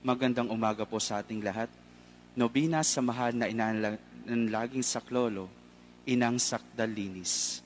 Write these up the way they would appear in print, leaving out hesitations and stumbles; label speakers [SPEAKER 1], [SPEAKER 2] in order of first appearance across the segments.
[SPEAKER 1] Magandang umaga po sa ating lahat. Nobina sa mahal na inanlaging saklolo, Inang Sakdalinis.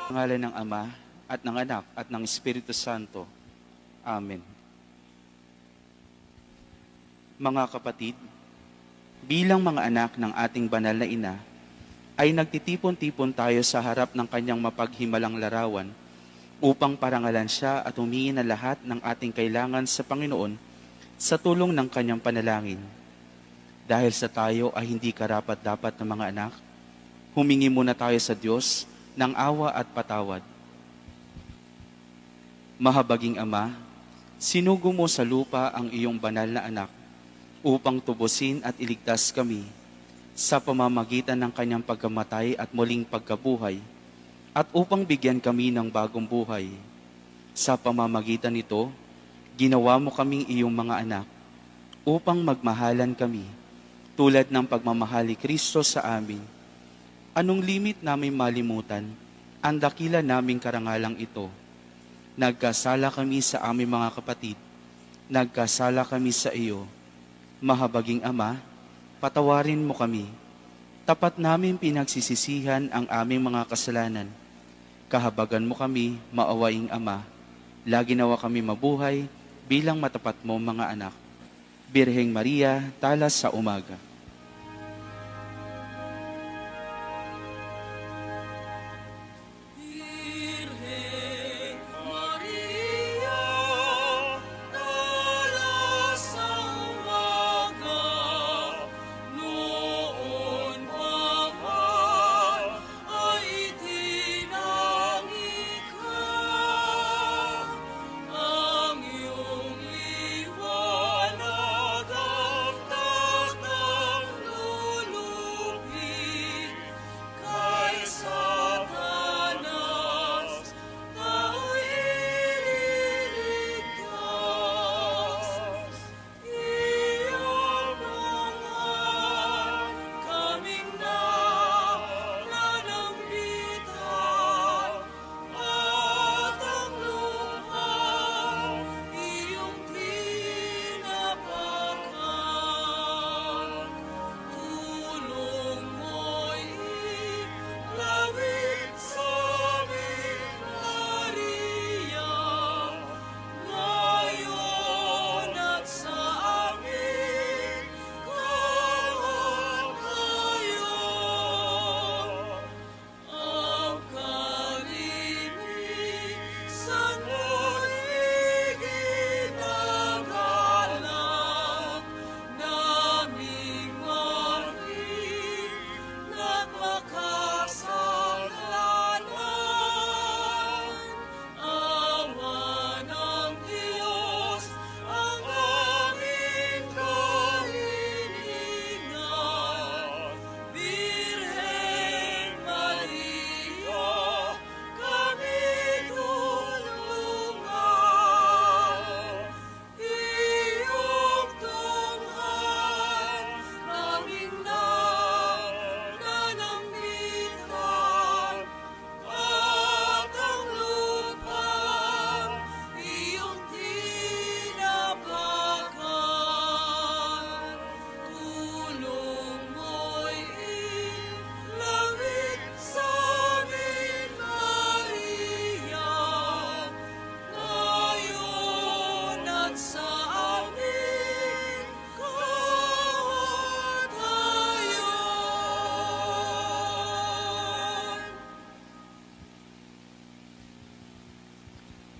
[SPEAKER 1] Pangalan ng Ama, at ng Anak, at ng Espiritu Santo. Amen. Mga kapatid, bilang mga anak ng ating banal na ina, ay nagtitipon-tipon tayo sa harap ng kanyang mapaghimalang larawan upang parangalan siya at humingi na lahat ng ating kailangan sa Panginoon sa tulong ng kanyang panalangin. Dahil sa tayo ay hindi karapat-dapat ng mga anak, humingi muna tayo sa Diyos ng awa at patawad. Mahabaging Ama, sinugo mo sa lupa ang iyong banal na anak upang tubusin at iligtas kami sa pamamagitan ng kanyang pagkamatay at muling pagkabuhay at upang bigyan kami ng bagong buhay. Sa pamamagitan nito, ginawa mo kaming iyong mga anak upang magmahalan kami tulad ng pagmamahal ni Kristo sa amin. Anong limit namin malimutan ang dakila naming karangalang ito? Nagkasala kami sa aming mga kapatid, nagkasala kami sa iyo. Mahabaging Ama, patawarin mo kami. Tapat namin pinagsisisihan ang aming mga kasalanan. Kahabagan mo kami, maawaing Ama. Lagi nawa kami mabuhay bilang matapat mo mga anak. Birheng Maria, talas sa umaga.
[SPEAKER 2] Ang iyong liwanag ang takdang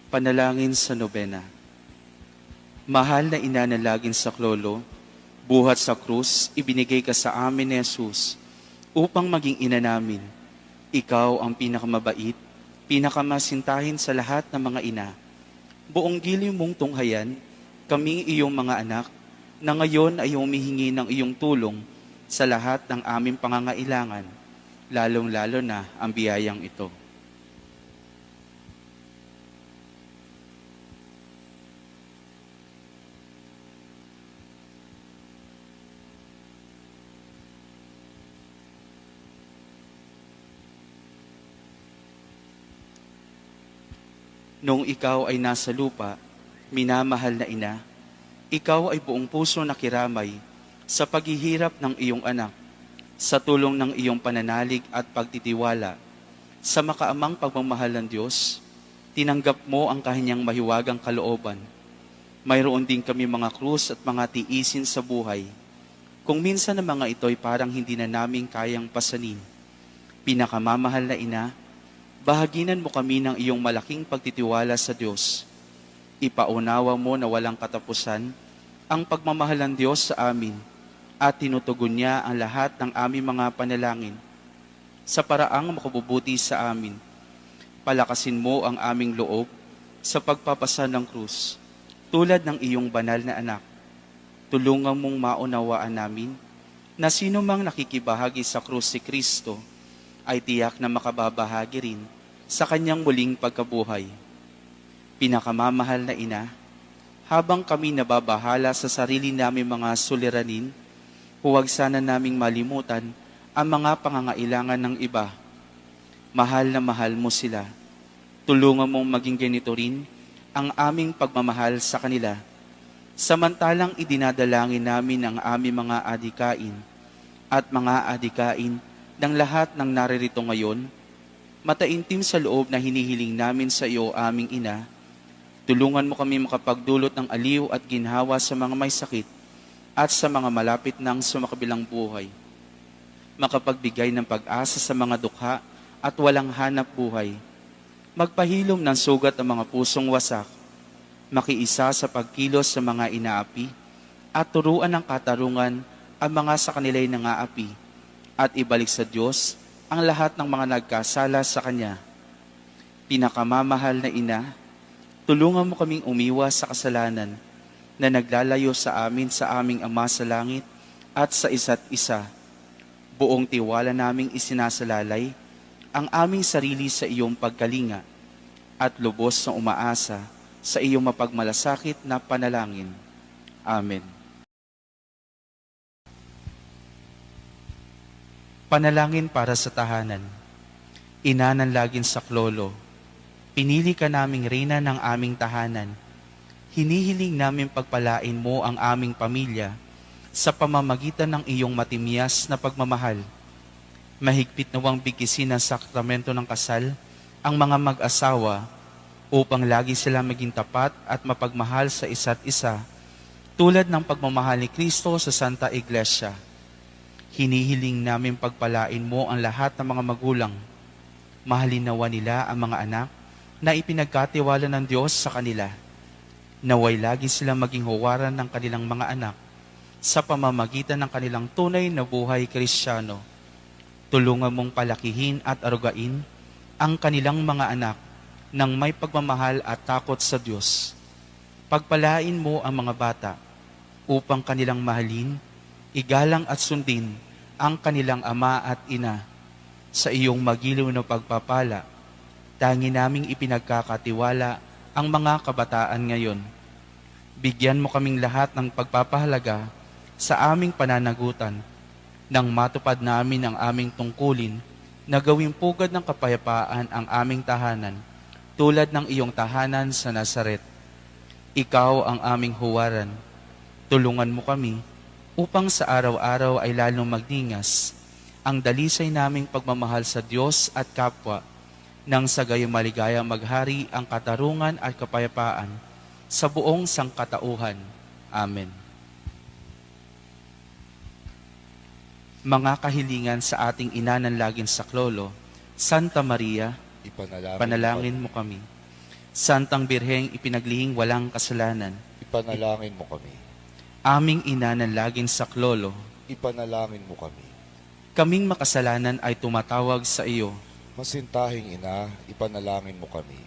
[SPEAKER 1] Panalangin sa nobena. Mahal na ina na laging saklolo, buhat sa krus, ibinigay ka sa amin ni Jesus upang maging ina namin. Ikaw ang pinakamabait, pinakamasintahin sa lahat ng mga ina. Buong giliw mong tunghayan, kami iyong mga anak, na ngayon ay humihingi ng iyong tulong sa lahat ng aming pangangailangan, lalong-lalo na ang biyayang ito. Noong ikaw ay nasa lupa, minamahal na ina, ikaw ay buong puso nakiramay sa paghihirap ng iyong anak, sa tulong ng iyong pananalig at pagtitiwala. Sa makaamang pagmamahal ng Diyos, tinanggap mo ang kanyang mahiwagang kalooban. Mayroon din kami mga krus at mga tiisin sa buhay. Kung minsan ang mga ito'y parang hindi na namin kayang pasanin. Pinakamamahal na ina, bahaginan mo kami ng iyong malaking pagtitiwala sa Diyos. Ipaunawa mo na walang katapusan ang pagmamahal ng Diyos sa amin at tinutugon niya ang lahat ng aming mga panalangin. Sa paraang makabubuti sa amin, palakasin mo ang aming loob sa pagpapasa ng krus, tulad ng iyong banal na anak. Tulungan mong maunawaan namin na sino mang nakikibahagi sa krus si Kristo ay tiyak na makababahagi rin sa kanyang muling pagkabuhay. Pinakamamahal na ina, habang kami nababahala sa sarili namin mga suliranin, huwag sana naming malimutan ang mga pangangailangan ng iba. Mahal na mahal mo sila. Tulungan mong maging ganito rin ang aming pagmamahal sa kanila. Samantalang idinadalangin namin ang aming mga adikain at mga adikain ng lahat ng naririto ngayon, mataimtim sa loob na hinihiling namin sa iyo, aming ina, tulungan mo kami makapagdulot ng aliw at ginhawa sa mga may sakit at sa mga malapit ng sumakabilang buhay. Makapagbigay ng pag-asa sa mga dukha at walang hanap buhay. Magpahilom ng sugat ang mga pusong wasak. Makiisa sa pagkilos sa mga inaapi at turuan ng katarungan ang mga sa kanila'y nangaapi at ibalik sa Diyos ang lahat ng mga nagkasala sa Kanya. Pinakamamahal na ina, tulungan mo kaming umiwas sa kasalanan na naglalayo sa amin sa aming Ama sa langit at sa isa't isa. Buong tiwala naming isinasalalay ang aming sarili sa iyong pagkalinga at lubos na umaasa sa iyong mapagmalasakit na panalangin. Amen. Panalangin para sa tahanan. Ina ng laging saklolo, pinili ka naming reyna ng aming tahanan. Hinihiling namin pagpalain mo ang aming pamilya sa pamamagitan ng iyong matimyas na pagmamahal. Mahigpit nawang bigkisin ng sakramento ng kasal ang mga mag-asawa upang lagi sila maging tapat at mapagmahal sa isa't isa, tulad ng pagmamahal ni Kristo sa Santa Iglesia. Hinihiling namin pagpalain mo ang lahat ng mga magulang. Mahalin nawa nila ang mga anak na ipinagkatiwala ng Diyos sa kanila. Naway lagi silang maging huwaran ng kanilang mga anak sa pamamagitan ng kanilang tunay na buhay Kristiyano. Tulungan mong palakihin at arugain ang kanilang mga anak ng may pagmamahal at takot sa Diyos. Pagpalain mo ang mga bata upang kanilang mahalin, igalang at sundin ang kanilang ama at ina. Sa iyong magiliw na pagpapala, tangi naming ipinagkakatiwala ang mga kabataan ngayon. Bigyan mo kaming lahat ng pagpapahalaga sa aming pananagutan nang matupad namin ang aming tungkulin na gawing pugad ng kapayapaan ang aming tahanan tulad ng iyong tahanan sa Nazaret. Ikaw ang aming huwaran. Tulungan mo kami upang sa araw-araw ay lalong magningas ang dalisay naming pagmamahal sa Diyos at kapwa, nang sa gayon maligaya maghari ang katarungan at kapayapaan sa buong sangkatauhan. Amen. Mga kahilingan sa ating ina ng laging saklolo, Santa Maria, panalangin mo kami. Santang Birheng ipinaglihing walang kasalanan,
[SPEAKER 2] Ipanalangin mo kami.
[SPEAKER 1] aming ina ng laging saklolo,
[SPEAKER 2] Ipanalangin mo kami.
[SPEAKER 1] kaming makasalanan ay tumatawag sa iyo
[SPEAKER 2] Masintahing ina, ipanalangin mo kami.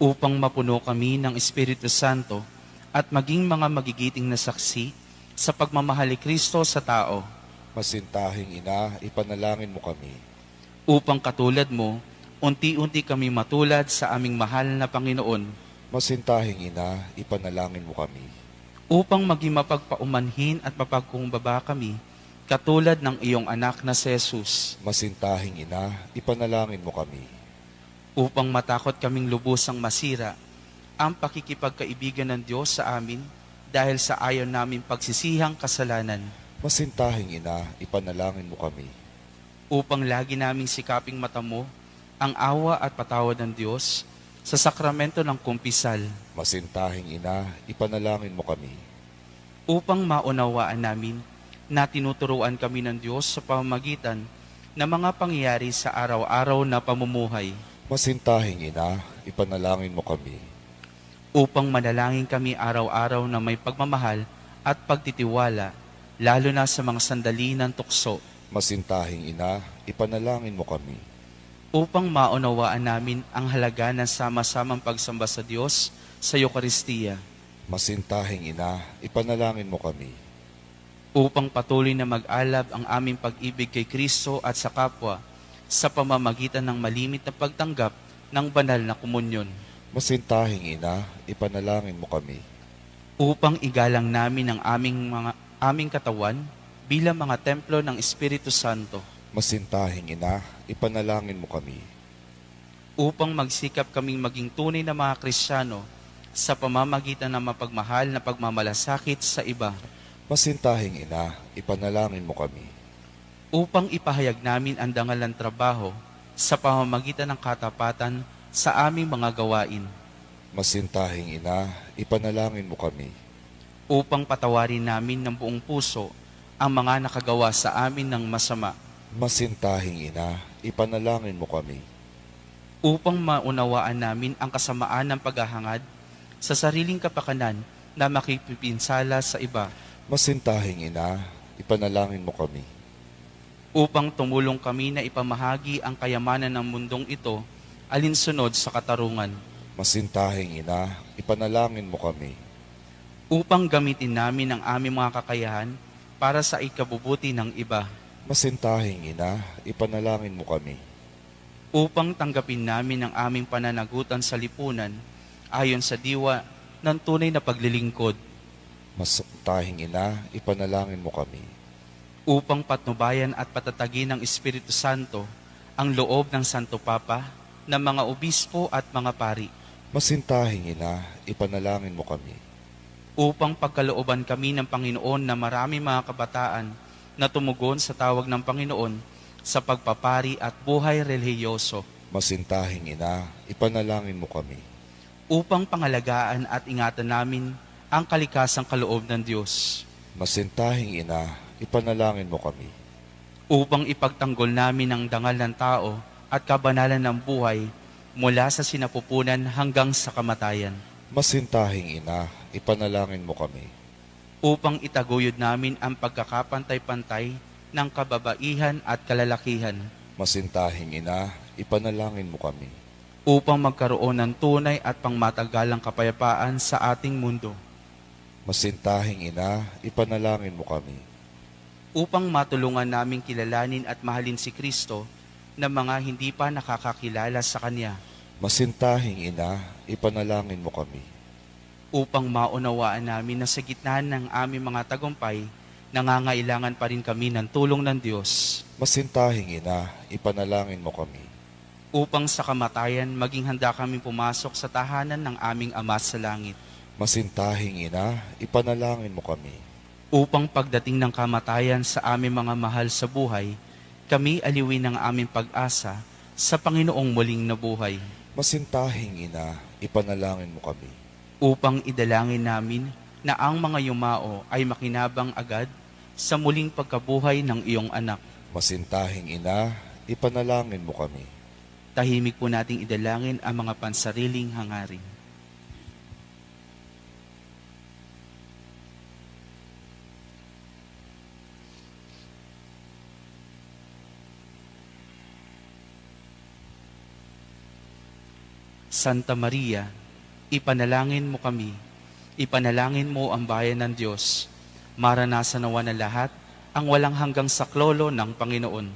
[SPEAKER 1] upang mapuno kami ng Espiritu Santo at maging mga magigiting na saksi sa pagmamahal ni Kristo sa tao,
[SPEAKER 2] Masintahing ina, ipanalangin mo kami.
[SPEAKER 1] upang katulad mo, unti-unti kami matulad sa aming mahal na Panginoon,
[SPEAKER 2] Masintahing ina, ipanalangin mo kami.
[SPEAKER 1] upang maging mapagpaumanhin at mapagkumbaba kami, katulad ng iyong anak na si Jesus,
[SPEAKER 2] Masintahing ina, ipanalangin mo kami.
[SPEAKER 1] upang matakot kaming lubusang masira ang pakikipagkaibigan ng Diyos sa amin dahil sa ayaw namin pagsisihang kasalanan,
[SPEAKER 2] Masintahing ina, ipanalangin mo kami.
[SPEAKER 1] upang lagi naming sikaping matamo ang awa at patawad ng Diyos sa sakramento ng kumpisal,
[SPEAKER 2] Masintahing ina, ipanalangin mo kami.
[SPEAKER 1] upang maunawaan namin na tinuturuan kami ng Diyos sa pamamagitan ng mga pangyayari sa araw-araw na pamumuhay,
[SPEAKER 2] Masintahing ina, ipanalangin mo kami.
[SPEAKER 1] upang manalangin kami araw-araw na may pagmamahal at pagtitiwala, lalo na sa mga sandali ng tukso,
[SPEAKER 2] Masintahing ina, ipanalangin mo kami.
[SPEAKER 1] upang maunawaan namin ang halaga ng sama-samang pagsamba sa Diyos sa Eucharistia,
[SPEAKER 2] Masintahing ina, ipanalangin mo kami.
[SPEAKER 1] upang patuloy na mag-alab ang aming pag-ibig kay Kristo at sa kapwa sa pamamagitan ng malimit na pagtanggap ng banal na komunyon,
[SPEAKER 2] Masintahing ina, ipanalangin mo kami.
[SPEAKER 1] upang igalang namin ang aming katawan bilang mga templo ng Espiritu Santo,
[SPEAKER 2] Masintahing ina, ipanalangin mo kami.
[SPEAKER 1] upang magsikap kaming maging tunay na mga Kristiyano sa pamamagitan ng mapagmahal na pagmamalasakit sa iba,
[SPEAKER 2] Masintahing ina, ipanalangin mo kami.
[SPEAKER 1] upang ipahayag namin ang dangal ng trabaho sa pamamagitan ng katapatan sa aming mga gawain,
[SPEAKER 2] Masintahing ina, ipanalangin mo kami.
[SPEAKER 1] upang patawarin namin ng buong puso ang mga nakagawa sa amin ng masama,
[SPEAKER 2] Masintahing ina, ipanalangin mo kami.
[SPEAKER 1] upang maunawaan namin ang kasamaan ng paghahangad sa sariling kapakanan na makipipinsala sa iba,
[SPEAKER 2] Masintahing ina, ipanalangin mo kami.
[SPEAKER 1] upang tumulong kami na ipamahagi ang kayamanan ng mundong ito alinsunod sa katarungan,
[SPEAKER 2] Masintahing ina, ipanalangin mo kami.
[SPEAKER 1] upang gamitin namin ang aming mga kakayahan para sa ikabubuti ng iba,
[SPEAKER 2] Masintahing ina, ipanalangin mo kami.
[SPEAKER 1] upang tanggapin namin ang aming pananagutan sa lipunan ayon sa diwa ng tunay na paglilingkod,
[SPEAKER 2] Masintahing ina, ipanalangin mo kami.
[SPEAKER 1] upang patnubayan at patatagin ng Espiritu Santo ang loob ng Santo Papa, ng mga obispo at mga pari,
[SPEAKER 2] Masintahing ina, ipanalangin mo kami.
[SPEAKER 1] upang pagkalooban kami ng Panginoon na marami mga kabataan na tumugon sa tawag ng Panginoon sa pagpapari at buhay relihiyoso,
[SPEAKER 2] Masintahing ina, ipanalangin mo kami.
[SPEAKER 1] upang pangalagaan at ingatan namin ang kalikasang kaloob ng Diyos,
[SPEAKER 2] Masintahing ina, ipanalangin mo kami.
[SPEAKER 1] upang ipagtanggol namin ang dangal ng tao at kabanalan ng buhay mula sa sinapupunan hanggang sa kamatayan,
[SPEAKER 2] Masintahing ina, ipanalangin mo kami.
[SPEAKER 1] upang itaguyod namin ang pagkakapantay-pantay ng kababaihan at kalalakihan,
[SPEAKER 2] Masintahing ina, ipanalangin mo kami.
[SPEAKER 1] upang magkaroon ng tunay at pangmatagalang kapayapaan sa ating mundo,
[SPEAKER 2] Masintahing ina, ipanalangin mo kami.
[SPEAKER 1] upang matulungan naming kilalanin at mahalin si Kristo na mga hindi pa nakakakilala sa Kanya,
[SPEAKER 2] Masintahing ina, ipanalangin mo kami.
[SPEAKER 1] upang maunawaan namin na sa gitna ng aming mga tagumpay, nangangailangan pa rin kami ng tulong ng Diyos,
[SPEAKER 2] Masintahing ina, ipanalangin mo kami.
[SPEAKER 1] upang sa kamatayan maging handa kaming pumasok sa tahanan ng aming Ama sa langit,
[SPEAKER 2] Masintahing ina, ipanalangin mo kami.
[SPEAKER 1] upang pagdating ng kamatayan sa aming mga mahal sa buhay, kami aliwin ng aming pag-asa sa Panginoong muling nabuhay,
[SPEAKER 2] Masintahing ina, ipanalangin mo kami.
[SPEAKER 1] upang idalangin namin na ang mga yumao ay makinabang agad sa muling pagkabuhay ng iyong anak.
[SPEAKER 2] Masintahing ina, ipanalangin mo kami.
[SPEAKER 1] Tahimik po nating idalangin ang mga pansariling hangarin. Santa Maria, ipanalangin mo kami. Ipanalangin mo ang bayan ng Diyos. Maranasan nawa na lahat ang walang hanggang saklolo ng Panginoon.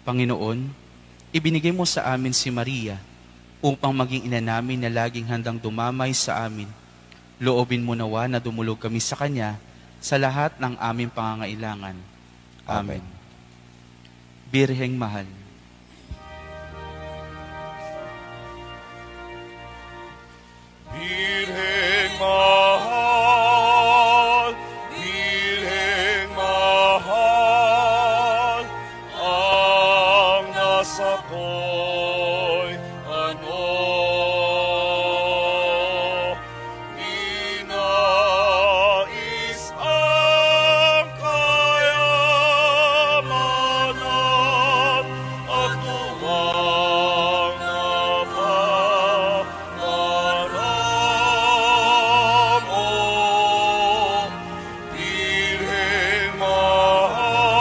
[SPEAKER 1] Panginoon, ibinigay mo sa amin si Maria upang maging ina namin na laging handang dumamay sa amin. Loobin mo nawa na dumulog kami sa Kanya sa lahat ng aming pangangailangan. Amen. Birheng mahal,
[SPEAKER 3] Birheng mahal, Birheng mahal, ang nasa ko'y ninais ang kayamanan at tuwang napamaramo. Birheng mahal,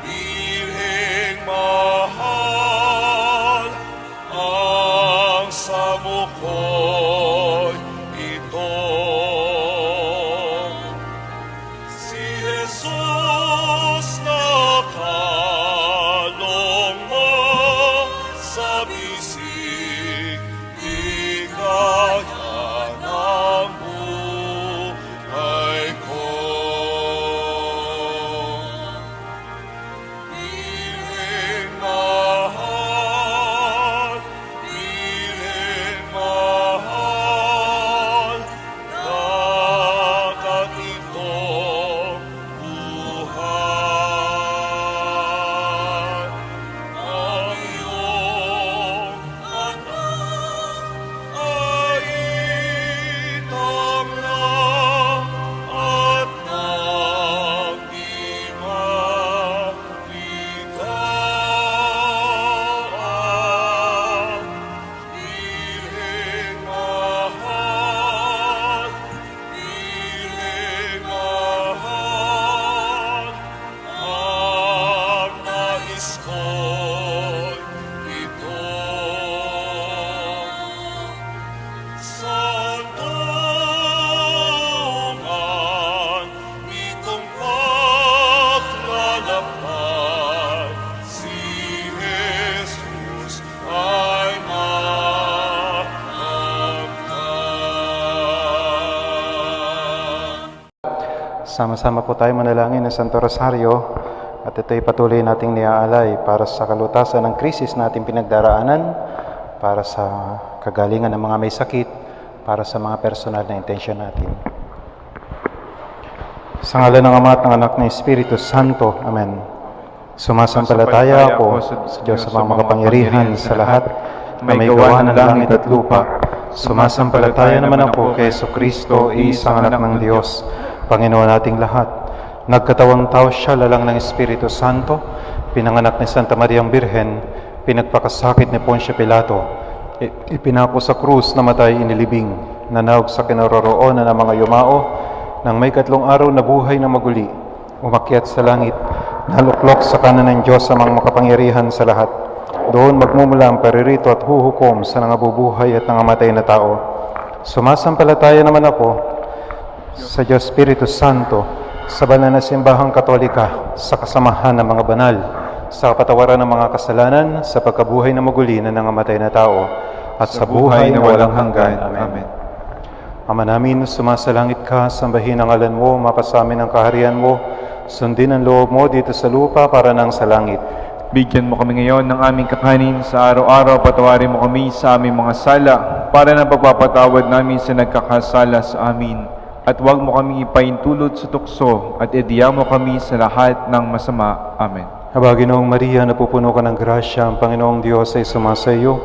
[SPEAKER 3] Birheng mahal, ang samukoy ito. Si Jesus nakalong mo sa bisig, ligaya ng buhay ko. Birheng mahal, Birheng mahal, dagat itong buhay. Ang iyong anak ay itang na at nang di maligaan. Birheng mahal, Birheng mahal, ang nais ko'y ito. Santungan itong paglalakbay, si Jesus ay makamtan.
[SPEAKER 4] Sama-sama po tayo manalangin ng Santo Rosario at ito'y patuloy nating niaalay para sa kalutasan ng krisis nating pinagdaraanan, para sa kagalingan ng mga may sakit, para sa mga personal na intensyon natin. Sa ngalan ng Ama at ng Anak ng Espiritu Santo. Amen. Sumasampalataya ako sa Diyos sa mga makapangyarihan sa lahat na may gawa ng langit at lupa. Sumasampalataya naman ako kay Jesucristo, isang anak ng Diyos, Panginoon nating lahat. Nagkatawang tao siya, lalang ng Espiritu Santo, pinanganak ni Santa Mariang Birhen, pinagpakasakit ni Poncio Pilato, ipinako sa krus, namatay, inilibing, nanawag sa kinaroroonan ng mga yumao, nang may 3 araw na buhay na maguli, umakyat sa langit, naluklok sa kanan ng Diyos sa mga makapangyarihan sa lahat. Doon magmumula ang paririto at huhukom sa nangabubuhay at nangamatay na tao. Sumasampalataya naman ako sa Diyos Espiritu Santo, sa banal na simbahang Katolika, sa kasamahan ng mga banal, sa kapatawaran ng mga kasalanan, sa pagkabuhay na maguli na nangamatay na tao, at sa buhay na walang hanggan. Amen. Ama namin, sumasalangit ka, sambahin ang ngalan mo, mapasamin ang kaharian mo, sundin ang loob mo dito sa lupa para nang sa langit.
[SPEAKER 5] Bigyan mo kami ngayon ng aming kakanin sa araw-araw, patawarin mo kami sa aming mga sala, para na pagpapatawad namin sa nagkakasala sa amin. At huwag mo kami ipaintulot sa tukso, at idiya mo kami sa lahat ng masama. Amen.
[SPEAKER 4] Aba, Ginoong Maria, napupuno ka ng grasya, ang Panginoong Diyos ay sumasa iyo.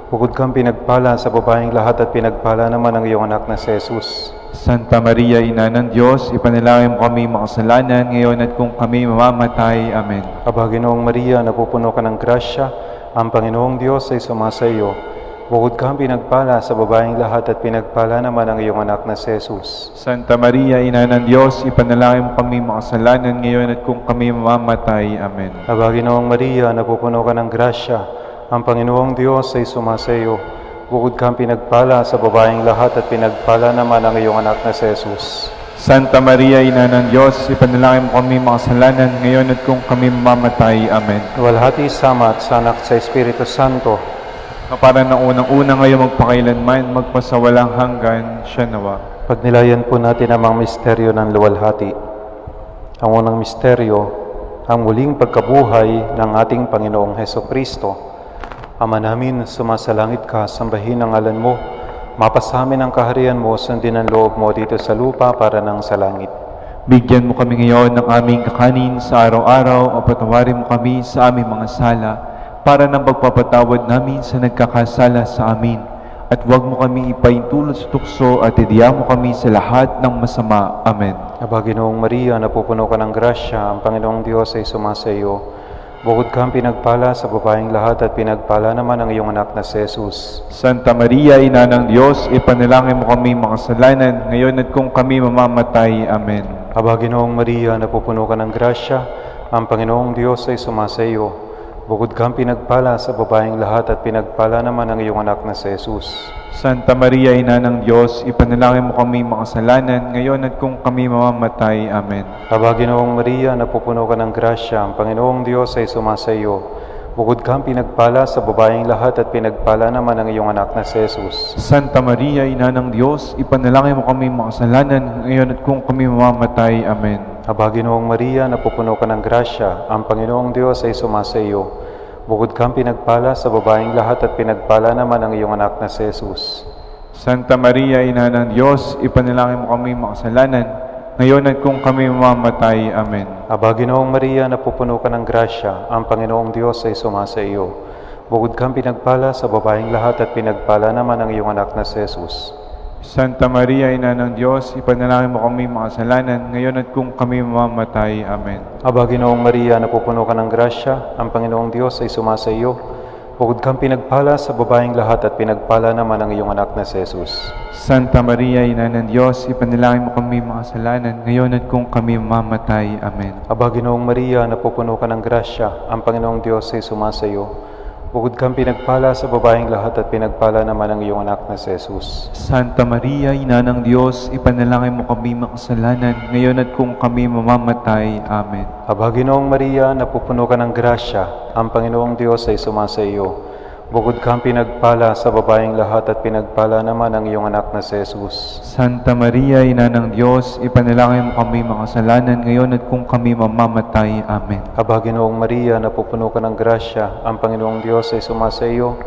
[SPEAKER 4] Bukod kang pinagpala sa babaeng lahat at pinagpala naman ang iyong anak na si Jesus.
[SPEAKER 5] Santa Maria, Ina ng Diyos, ipanalangin mo kami makasalanan ngayon at kung kami mamamatay. Amen.
[SPEAKER 4] Aba, Ginoong Maria, napupuno ka ng grasya, ang Panginoong Diyos ay sumasa iyo. Bukod kang pinagpala sa babaeng lahat at pinagpala naman ang iyong anak na si Jesus.
[SPEAKER 5] Santa Maria, Ina ng Diyos, ipanalangin mo kami makasalanan ngayon at kung kami mamamatay. Amen.
[SPEAKER 4] Aba, Ginoong Maria, napupuno ka ng grasya, Ang Panginoong Diyos ay sumasayo. Bukod kang pinagpala sa babaeng lahat at pinagpala naman ang iyong anak na si Jesus.
[SPEAKER 5] Santa Maria, Ina ng Diyos, ipanalangin mo kami makasalanan ngayon at kung kami mamamatay. Amen.
[SPEAKER 4] Luwalhati sa Ama at sa Anak at sa Espiritu Santo.
[SPEAKER 5] Kapara ng unang-una ngayon magpakailanman, magpasawalang hanggan, siya nawa.
[SPEAKER 4] Pagnilayan po natin ang mga misteryo ng luwalhati. Ang unang misteryo, ang muling pagkabuhay ng ating Panginoong Hesukristo. Ama namin, sumasalangit ka, sambahin ang ngalan mo. Mapasamin ang kaharian mo, sundin ang loob mo dito sa lupa para nang sa langit.
[SPEAKER 5] Bigyan mo kami ngayon ng aming kakanin sa araw-araw o patawarin mo kami sa aming mga sala para ng pagpapatawad namin sa nagkakasala sa amin. At huwag mo kami ipaintulot sa tukso at idiya mo kami sa lahat ng masama. Amen.
[SPEAKER 4] Aba, Ginoong Maria, napupuno ka ng grasya, ang Panginoong Diyos ay sumasa iyo. Bukod kang pinagpala sa babaeng lahat at pinagpala naman ang iyong anak na si Jesus.
[SPEAKER 5] Santa Maria, Ina ng Diyos, ipanalangin mo kami makasalanan ngayon at kung kami mamamatay. Amen.
[SPEAKER 4] Aba, Ginoong Maria, napupuno ka ng grasya, ang Panginoong Diyos ay sumasa iyo. Bukod kang pinagpala sa babaeng lahat at pinagpala naman ang iyong anak na si Jesus.
[SPEAKER 5] Santa Maria, Ina ng Diyos, ipanalangin mo kami makasalanan ngayon at kung kami mamamatay. Amen.
[SPEAKER 4] Aba, Ginoong Maria, napupuno ka ng grasya, ang Panginoong Diyos ay sumasa iyo. Bukod kang pinagpala sa babaeng lahat at pinagpala naman ang iyong anak na si Jesus.
[SPEAKER 5] Santa Maria, Ina ng Diyos, ipanalangin mo kami makasalanan ngayon at kung kami mamamatay. Amen.
[SPEAKER 4] Aba, Ginoong Maria, napupuno ka ng grasya, ang Panginoong Diyos ay sumasa iyo. Bukod kang pinagpala sa babaeng lahat at pinagpala naman ang iyong anak na si Jesus.
[SPEAKER 5] Santa Maria, Ina ng Diyos, ipanalangin mo kami makasalanan ngayon at kung kami mamamatay. Amen.
[SPEAKER 4] Aba, Ginoong Maria, napupuno ka ng grasya, ang Panginoong Diyos ay sumasa iyo. Bukod kang pinagpala sa babaeng lahat at pinagpala naman ang iyong anak na si Jesus.
[SPEAKER 5] Santa Maria, Ina ng Diyos, ipanalangin mo kami makasalanan ngayon at kung kami mamamatay. Amen.
[SPEAKER 4] Aba, Ginoong Maria, napupuno ka ng grasya, ang Panginoong Diyos ay sumasa iyo. Bukod kang pinagpala sa babaeng lahat at pinagpala naman ang iyong anak na si Jesus.
[SPEAKER 5] Santa Maria, Ina ng Diyos, ipanalangin mo kami makasalanan ngayon at kung kami mamamatay. Amen.
[SPEAKER 4] Aba, Ginoong Maria, napupuno ka ng grasya, ang Panginoong Diyos ay sumasa iyo. Bukod kang pinagpala sa babaeng lahat at pinagpala naman ang iyong anak na si Jesus.
[SPEAKER 5] Santa Maria, Ina ng Diyos, ipanalangin mo kami makasalanan ngayon at kung kami mamamatay. Amen.
[SPEAKER 4] Aba, Ginoong Maria, napupuno ka ng grasya, ang Panginoong Diyos ay sumasa iyo. Bukod kang pinagpala sa babaeng lahat at pinagpala naman ang iyong anak na si Jesus.
[SPEAKER 5] Santa Maria, Ina ng Diyos, ipanalangin mo kami makasalanan ngayon at kung kami mamamatay. Amen.
[SPEAKER 4] Aba, Ginoong Maria, napupuno ka ng grasya, ang Panginoong Diyos ay sumasa iyo.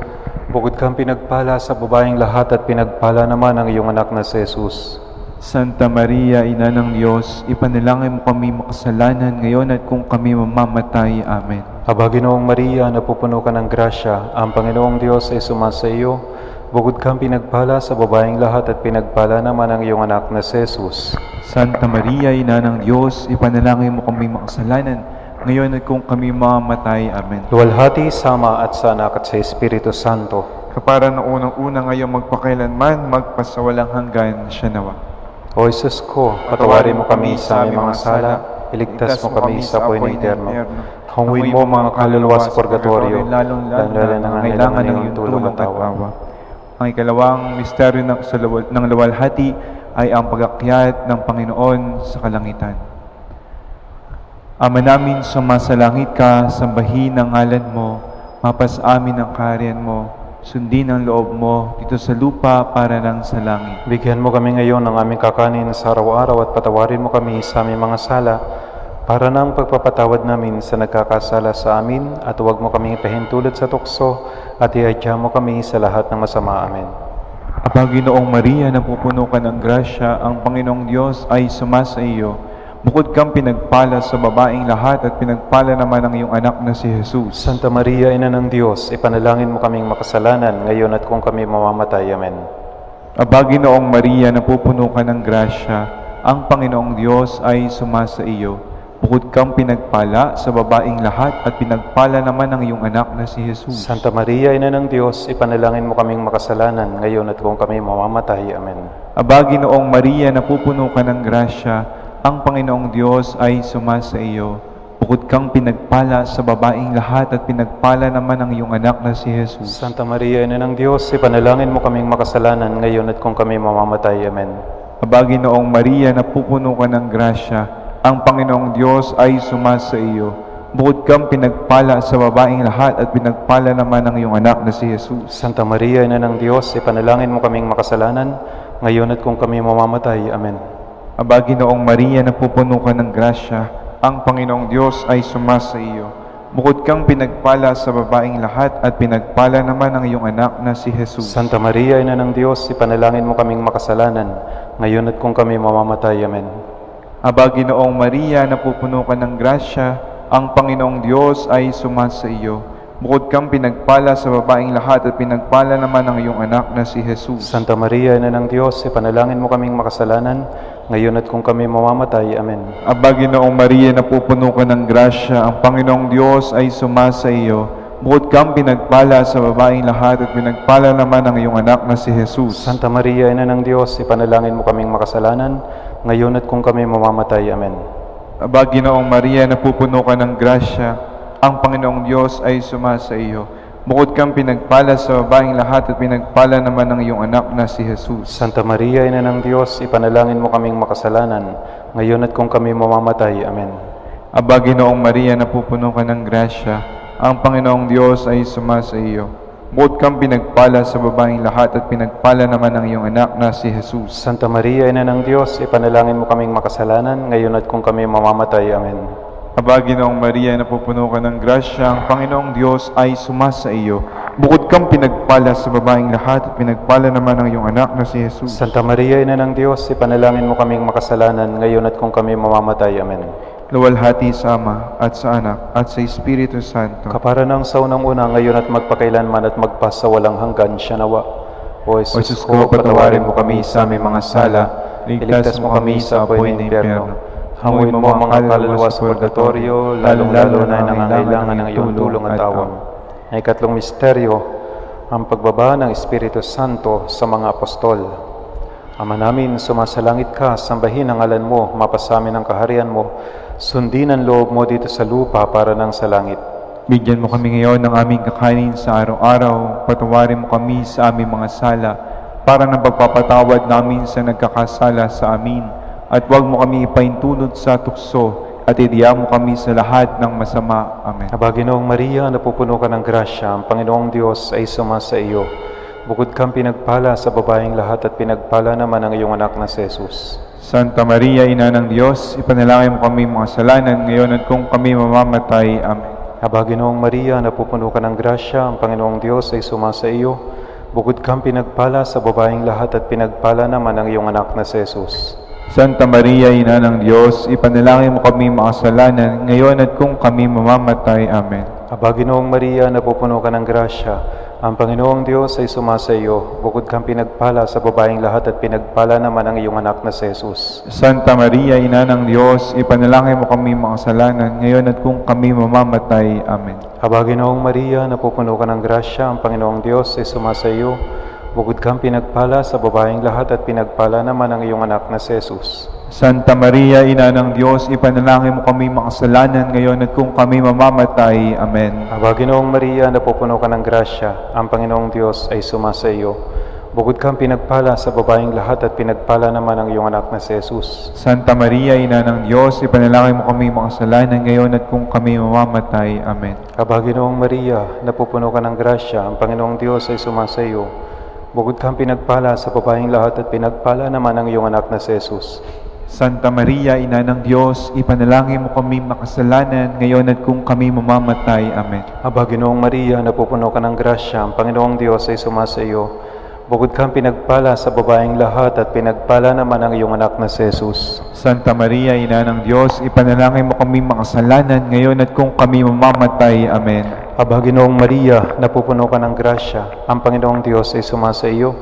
[SPEAKER 4] Bukod kang pinagpala sa babaeng lahat at pinagpala naman ang iyong anak na si Jesus.
[SPEAKER 5] Santa Maria, Ina ng Diyos, ipanalangin mo kami makasalanan ngayon at kung kami mamamatay. Amen.
[SPEAKER 4] Aba, Ginoong Maria, napupuno ka ng grasya, ang Panginoong Diyos ay sumasa iyo. Bukod kang pinagpala sa babaeng lahat at pinagpala naman ang iyong anak na si Jesus.
[SPEAKER 5] Santa Maria, Ina ng Diyos, ipanalangin mo kami makasalanan ngayon at kung kami mamamatay. Amen.
[SPEAKER 4] Luwalhati sa Ama at sa Anak at sa Espiritu Santo.
[SPEAKER 5] Kapara ng unang-una ngayon magpakailanman, magpasawalang hanggan, siya nawa.
[SPEAKER 4] O Jesus ko, patawarin mo kami sa aming mga sala, iligtas mo kami sa apoy na eterno. Hanguin mo mga kaluluwa sa purgatorio, lalong na kailangan ng iyong tulong at awa.
[SPEAKER 5] Ang ikalawang misteryo ng luwalhati ay ang pag-akyat ng Panginoon sa kalangitan. Ama namin, sumasalangit ka, sambahin ang ngalan mo, mapas amin ang kaharian mo, sundin ang loob mo dito sa lupa para nang sa langit.
[SPEAKER 4] Bigyan mo kami ngayon ng aming kakanin sa araw-araw at patawarin mo kami sa aming mga sala para nang pagpapatawad namin sa nagkakasala sa amin at huwag mo kaming ipahintulot sa tukso at iadya mo kami sa lahat ng masama. Amen.
[SPEAKER 5] Aba, Ginoong Maria, napupuno ka ng grasya, ang Panginoong Diyos ay sumasa iyo. Bukod kang pinagpala sa babaeng lahat at pinagpala naman ang iyong anak na si Jesus.
[SPEAKER 4] Santa Maria, Ina ng Diyos, ipanalangin mo kaming makasalanan ngayon at kung kami mamamatay. Amen.
[SPEAKER 5] Aba, Ginoong Maria, napupuno ka ng grasya, ang Panginoong Diyos ay sumasa iyo. Bukod kang pinagpala sa babaeng lahat at pinagpala naman ang iyong anak na si Jesus.
[SPEAKER 4] Santa Maria, Ina ng Diyos, ipanalangin mo kaming makasalanan ngayon at kung kami mamamatay. Amen.
[SPEAKER 5] Aba, Ginoong Maria, napupuno ka ng grasya, ang Panginoong Diyos ay sumasa iyo. Bukod kang pinagpala sa babaing lahat at pinagpala naman ang iyong anak na si Jesus.
[SPEAKER 4] Santa Maria, Ina ng Diyos, ipanalangin mo kaming makasalanan ngayon at kung kami mamamatay. Amen.
[SPEAKER 5] Aba, Ginoong Maria, napupuno ka ng grasya, ang Panginoong Diyos ay sumasa iyo. Bukod kang pinagpala sa babaing lahat at pinagpala naman ang iyong anak na si Jesus.
[SPEAKER 4] Santa Maria, Ina ng Diyos, ipanalangin mo kaming makasalanan ngayon at kung kami mamamatay. Amen.
[SPEAKER 5] Aba, Ginoong Maria, napupuno ka ng grasya, ang Panginoong Diyos ay sumasa iyo. Bukod kang pinagpala sa babaing lahat at pinagpala naman ang iyong anak na si Jesus.
[SPEAKER 4] Santa Maria, Ina ng Diyos, ipanalangin mo kaming makasalanan ngayon at kung kami mamamatay. Amen.
[SPEAKER 5] Aba, Ginoong Maria, napupuno ka ng grasya, ang Panginoong Diyos ay sumasa iyo. Bukod kang pinagpala sa babaing lahat at pinagpala naman ang iyong anak na si Jesus.
[SPEAKER 4] Santa Maria, Ina ng Diyos, ipanalangin mo kaming makasalanan ngayon at kung kami mamamatay. Amen.
[SPEAKER 5] Aba, Ginoong Maria, napupuno ka ng grasya, ang Panginoong Diyos ay sumasa iyo. Bukod kang pinagpala sa babaing lahat at pinagpala naman ang iyong anak na si Jesus.
[SPEAKER 4] Santa Maria, Ina ng Diyos, ipanalangin mo kaming makasalanan ngayon at kung kami mamamatay. Amen.
[SPEAKER 5] Aba, Ginoong Maria, napupuno ka ng grasya, ang Panginoong Diyos ay sumasa iyo. Bukod kang pinagpala sa babaing lahat at pinagpala naman ang iyong anak na si Jesus.
[SPEAKER 4] Santa Maria, Ina ng Diyos, ipanalangin mo kaming makasalanan ngayon at kung kami mamamatay. Amen.
[SPEAKER 5] Aba, Ginoong Maria, napupuno ka ng grasya, ang Panginoong Diyos ay sumasa iyo. Bukod kang pinagpala sa babaing lahat at pinagpala naman ang iyong anak na si Jesus.
[SPEAKER 4] Santa Maria, Ina ng Diyos, ipanalangin mo kaming makasalanan ngayon at kung kami mamamatay. Amen.
[SPEAKER 5] Aba, Ginoong Maria, napupuno ka ng grasya, ang Panginoong Diyos ay sumasa iyo. Bukod kang pinagpala sa babaing lahat at pinagpala naman ang iyong anak na si Jesus.
[SPEAKER 4] Santa Maria, Ina ng Diyos, ipanalangin mo kaming makasalanan ngayon at kung kami mamamatay. Amen.
[SPEAKER 5] Luwalhati sa Ama at sa Anak at sa Espiritu Santo.
[SPEAKER 4] Kapara ng sa unang-una ngayon at magpakailanman at magpasawalang hanggan siya nawa. O Jesus ko, patawarin mo kami sa aming mga sala, iligtas mo kami sa apoy ng impyerno. Hanguin mo ang mga kaluluwa sa purgatorio, lalong-lalo na nangangailangan ng iyong tulong at tawag. Ang ikatlong misteryo, ang pagbaba ng Espiritu Santo sa mga apostol. Ama namin, sumasalangit ka, sambahin ang ngalan mo, mapasamin ang kaharian mo, sundin ang loob mo dito sa lupa para nang sa langit.
[SPEAKER 5] Bigyan mo kami ngayon ng aming kakanin sa araw-araw, patawarin mo kami sa aming mga sala, para nang pagpapatawad namin sa nagkakasala sa amin. At huwag mo kami ipaintulot sa tukso at idiya mo kami sa lahat ng masama. Amen.
[SPEAKER 4] Aba, Ginoong Maria, napupuno ka ng grasya, ang Panginoong Diyos ay sumasa iyo. Bukod kang pinagpala sa babaeng lahat at pinagpala naman ang iyong anak na si Jesus.
[SPEAKER 5] Santa Maria, Ina ng Diyos, ipanalangin mo kami mga kasalanan ngayon at kung kami mamamatay. Amen.
[SPEAKER 4] Aba, Ginoong Maria, napupuno ka ng grasya, ang Panginoong Diyos ay sumasa iyo. Bukod kang pinagpala sa babaeng lahat at pinagpala naman ang iyong anak na si Jesus.
[SPEAKER 5] Santa Maria, Ina ng Diyos, ipanalangin mo kami makasalanan, ngayon at kung kami mamamatay. Amen.
[SPEAKER 4] Aba, Ginoong Maria, napupuno ka ng grasya, ang Panginoong Diyos ay sumasa iyo. Bukod kang pinagpala sa babaeng lahat at pinagpala naman ang iyong anak na si Jesus.
[SPEAKER 5] Santa Maria, Ina ng Diyos, ipanalangin mo kami makasalanan, ngayon at kung kami mamamatay. Amen.
[SPEAKER 4] Aba, Ginoong Maria, napupuno ka ng grasya, ang Panginoong Diyos ay sumasa iyo. Bukod kang pinagpala sa babaeng lahat at pinagpala naman ang iyong anak na si Jesus.
[SPEAKER 5] Santa Maria, Ina ng Diyos, ipanalangin mo kami makasalanan ngayon at kung kami mamamatay. Amen.
[SPEAKER 4] Aba, Ginoong Maria, napupuno ka ng grasya, ang Panginoong Diyos ay sumasa iyo. Bukod kang pinagpala sa babaeng lahat at pinagpala naman ang iyong anak na si Jesus.
[SPEAKER 5] Santa Maria, Ina ng Diyos, ipanalangin mo kami makasalanan ngayon at kung kami mamamatay. Amen.
[SPEAKER 4] Aba, Ginoong Maria, napupuno ka ng grasya, ang Panginoong Diyos ay sumasa iyo. Bukod kang pinagpala sa babaeng lahat at pinagpala naman ang iyong anak na si Jesus.
[SPEAKER 5] Santa Maria, Ina ng Diyos, ipanalangin mo kami makasalanan ngayon at kung kami mamamatay. Amen.
[SPEAKER 4] Aba, Ginoong Maria, napupuno ka ng grasya, ang Panginoong Diyos ay sumasa iyo. Bukod kang pinagpala sa babaeng lahat at pinagpala naman ang iyong anak na si Jesus.
[SPEAKER 5] Santa Maria, Ina ng Diyos, ipanalangin mo kami makasalanan ngayon at kung kami mamamatay. Amen.
[SPEAKER 4] Aba, Ginoong Maria, napupuno ka ng grasya, ang Panginoong Diyos ay sumasa iyo.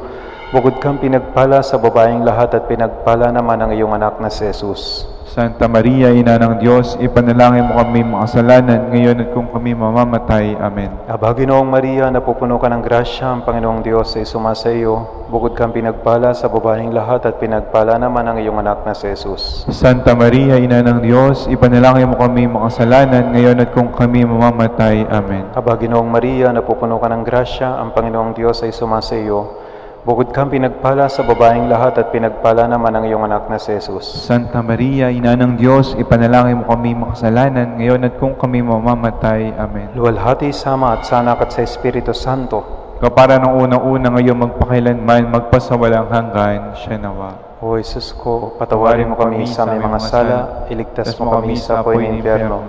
[SPEAKER 4] Bukod kang pinagpala sa babaeng lahat at pinagpala naman ang iyong anak na si Jesus.
[SPEAKER 5] Santa Maria, Ina ng Diyos, ipanalangin mo kami makasalanan ngayon at kung kami mamamatay. Amen.
[SPEAKER 4] Aba, Ginoong Maria, napupuno ka ng grasya, ang Panginoong Diyos ay sumasa iyo. bukod kang pinagpala sa babaeng lahat at pinagpala naman ang iyong anak na si Jesus.
[SPEAKER 5] Santa Maria, Ina ng Diyos, ipanalangin mo kami makasalanan, ngayon at kung kami mamamatay. Amen.
[SPEAKER 4] Aba, Ginoong Maria, napupuno ka ng grasya, ang Panginoong Diyos ay sumasa iyo. Bukod kang pinagpala sa babaeng lahat at pinagpala naman ang iyong anak na si Jesus.
[SPEAKER 5] Santa Maria, Ina ng Diyos, ipanalangin mo kami makasalanan, ngayon at kung kami mamamatay. Amen.
[SPEAKER 4] Luwalhati sa Ama at sa Anak at sa Espiritu Santo.
[SPEAKER 5] Kapara ng unang-una ngayon magpakailanman, magpasawalang hanggan, siya nawa.
[SPEAKER 4] O Jesus ko, patawarin mo kami sa aming mga sala, iligtas mo kami sa apoy ng impyerno.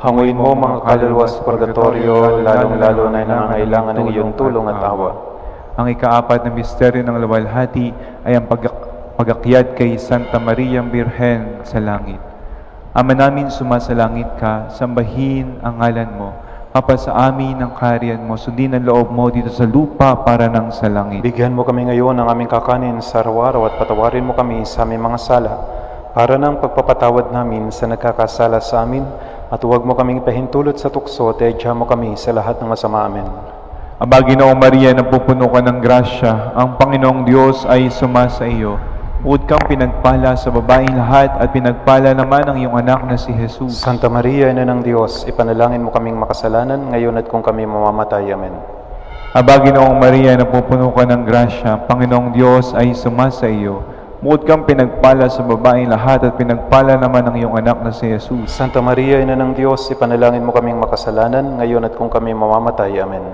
[SPEAKER 4] Hanguin mo mga kaluluwa sa purgatorio, lalong-lalo na nangangailangan ng iyong tulong at awa.
[SPEAKER 5] Ang ikaapat na misteryo ng luwalhati ay ang pag-akyat kay Santa Maria Birhen sa langit. Ama namin sumasalangit ka, sambahin ang ngalan mo. Kapasa amin ang kaharian mo, sundin ang loob mo dito sa lupa para nang sa langit.
[SPEAKER 4] Bigyan mo kami ngayon ng aming kakanin sa araw-araw at patawarin mo kami sa aming mga sala para ng pagpapatawad namin sa nagkakasala sa amin at huwag mo kaming pahintulot sa tukso at iadya mo kami sa lahat ng masama. Amen.
[SPEAKER 5] Aba, Ginoong Maria, napupuno ka ng grasya, ang Panginoong Diyos ay sumasa iyo. Bukod kang pinagpala sa babaeng lahat at pinagpala naman ang iyong anak na si Jesus.
[SPEAKER 4] Santa Maria, Ina ng Diyos, ipanalangin mo kaming makasalanan ngayon at kung kami mamamatay. Amen.
[SPEAKER 5] Aba, Ginoong Maria, napupuno ka ng grasya, ang Panginoong Diyos ay sumasa iyo. Bukod kang pinagpala sa babaeng lahat at pinagpala naman ang iyong anak na si Jesus.
[SPEAKER 4] Santa Maria, Ina ng Diyos, ipanalangin mo kaming makasalanan ngayon at kung kami mamamatay. Amen.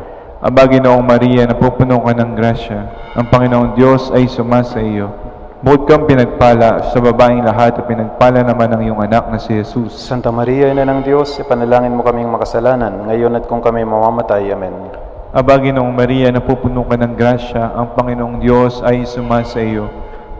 [SPEAKER 5] Aba, Ginoong Maria, napupuno ka ng grasya, ang Panginoong Diyos ay sumasa iyo. Bukod kang pinagpala sa babaeng lahat at pinagpala naman ang iyong anak na si Jesus.
[SPEAKER 4] Santa Maria, Ina ng Diyos, ipanalangin mo kaming makasalanan ngayon at kung kami mamamatay. Amen.
[SPEAKER 5] Aba, Ginoong Maria, napupuno ka ng grasya, ang Panginoong Diyos ay sumasa iyo.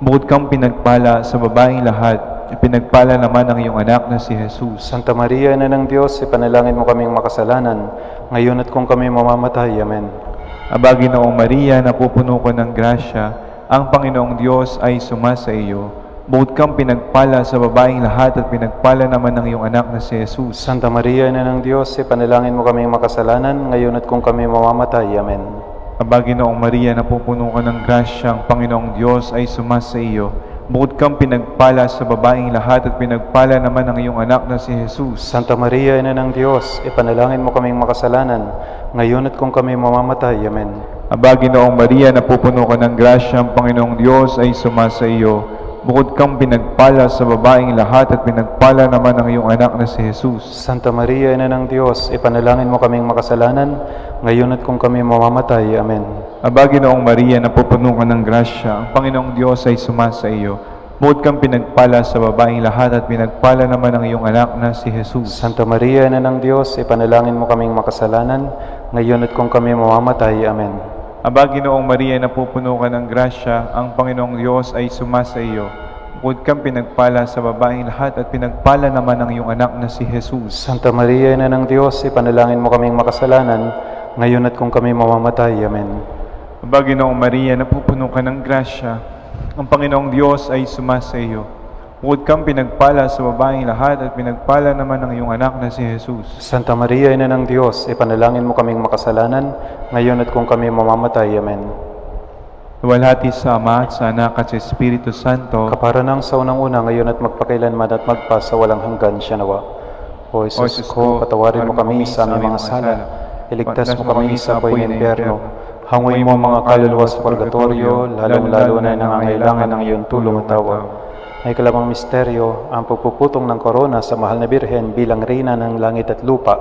[SPEAKER 5] Bukod kang pinagpala sa babaeng lahat, ipinagpala naman ang iyong anak na si Jesus.
[SPEAKER 4] Santa Maria, Ina ng Diyos, ipanalangin mo kaming makasalanan ngayon at kung kami mamamatay. Amen.
[SPEAKER 5] Aba, Ginoong Maria, napupuno ka ng grasya, ang Panginoong Diyos ay sumasa iyo. Bukod kang pinagpala sa babaeng lahat at pinagpala naman ang iyong anak na si Jesus.
[SPEAKER 4] Santa Maria, Ina ng Diyos, ipanalangin mo kaming makasalanan ngayon at kung kami mamamatay. Amen.
[SPEAKER 5] Aba, Ginoong Maria, napupuno ka ng grasya, ang Panginoong Diyos ay sumasa iyo. Bukod kang pinagpala sa babaeng lahat at pinagpala naman ang iyong anak na si Jesus.
[SPEAKER 4] Santa Maria, Ina ng Diyos, ipanalangin mo kaming makasalanan ngayon at kung kami mamamatay. Amen.
[SPEAKER 5] Aba, Ginoong Maria, napupuno ka ng grasya, ang Panginoong Diyos ay sumasa iyo. Bukod kang pinagpala sa babaeng lahat at pinagpala naman ang iyong anak na si Jesus.
[SPEAKER 4] Santa Maria, Ina ng Diyos, ipanalangin mo kaming makasalanan ngayon at kung kami mamamatay. Amen.
[SPEAKER 5] Aba, Ginoong Maria, napupuno ka ng grasya, ang Panginoong Diyos ay sumasa iyo. Bukod kang pinagpala sa babaeng lahat at pinagpala naman ang iyong anak na si Jesus.
[SPEAKER 4] Santa Maria, Ina ng Diyos, ipanalangin mo kaming makasalanan ngayon at kung kami mamamatay. Amen.
[SPEAKER 5] Aba, Ginoong Maria, napupuno ka ng grasya, ang Panginoong Diyos ay sumasa iyo. Bukod kang pinagpala sa babaeng lahat at pinagpala naman ang iyong anak na si Jesus.
[SPEAKER 4] Santa Maria, Ina ng Diyos, ipanalangin mo kaming makasalanan ngayon at kung kami mamamatay. Amen.
[SPEAKER 5] Aba, Ginoong Maria, napupuno ka ng grasya, ang Panginoong Diyos ay sumasa iyo. Bukod kang pinagpala sa babaeng lahat at pinagpala naman ang iyong anak na si Jesus.
[SPEAKER 4] Santa Maria, Ina ng Diyos, ipanalangin mo kaming makasalanan ngayon at kung kami mamamatay. Amen.
[SPEAKER 5] Luwalhati sa Ama at sa Anak at sa Espiritu Santo.
[SPEAKER 4] Kapara ng sa unang-una ngayon at magpakailanman at magpa sa walang hanggan, siya nawa. O Jesus ko, patawarin mo kami sa aming mga sala, iligtas mo kami sa apoy ng impyerno, hanguin mo mga kaluluwa sa purgatorio, lalong-lalo na nangangailangan ng iyong tulong at tawa. May kalamang misteryo, ang pagpuputong ng korona sa mahal na Birhen bilang reyna ng langit at lupa.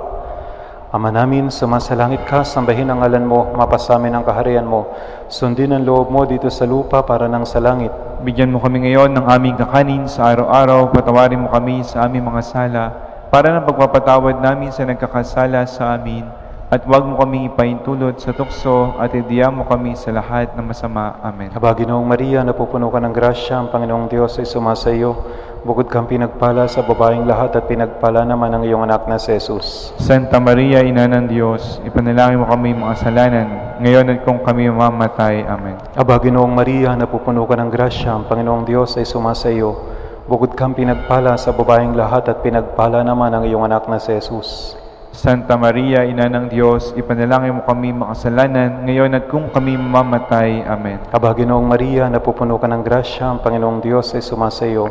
[SPEAKER 4] Ama namin, sumasalangit ka, sambahin ang ngalan mo, mapasamin ang kaharian mo, sundin ang loob mo dito sa lupa para nang sa langit.
[SPEAKER 5] Bigyan mo kami ngayon ng aming kakanin sa araw-araw, patawarin mo kami sa aming mga sala, para ng pagpapatawad namin sa nagkakasala sa amin, at huwag mo kami ipaintulot sa tukso at idiya mo kami sa lahat ng masama. Amen.
[SPEAKER 4] Aba, Ginoong Maria, napupuno ka ng grasya, ang Panginoong Diyos ay sumasa iyo. Bukod kang pinagpala sa babaeng lahat at pinagpala naman ang iyong anak na si Jesus.
[SPEAKER 5] Santa Maria, Ina ng Diyos, ipanalangin mo kami mga kasalanan, ngayon at kung kami mamamatay. Amen.
[SPEAKER 4] Aba, Ginoong Maria, napupuno ka ng grasya, ang Panginoong Diyos ay sumasa iyo. Bukod kang pinagpala sa babaeng lahat at pinagpala naman ang iyong anak na si Jesus.
[SPEAKER 5] Santa Maria, Ina ng Diyos, ipanalangin mo kami makasalanan, ngayon at kung kami mamamatay. Amen.
[SPEAKER 4] Aba, Ginoong Maria, napupuno ka ng grasya, ang Panginoong Diyos ay sumasa iyo.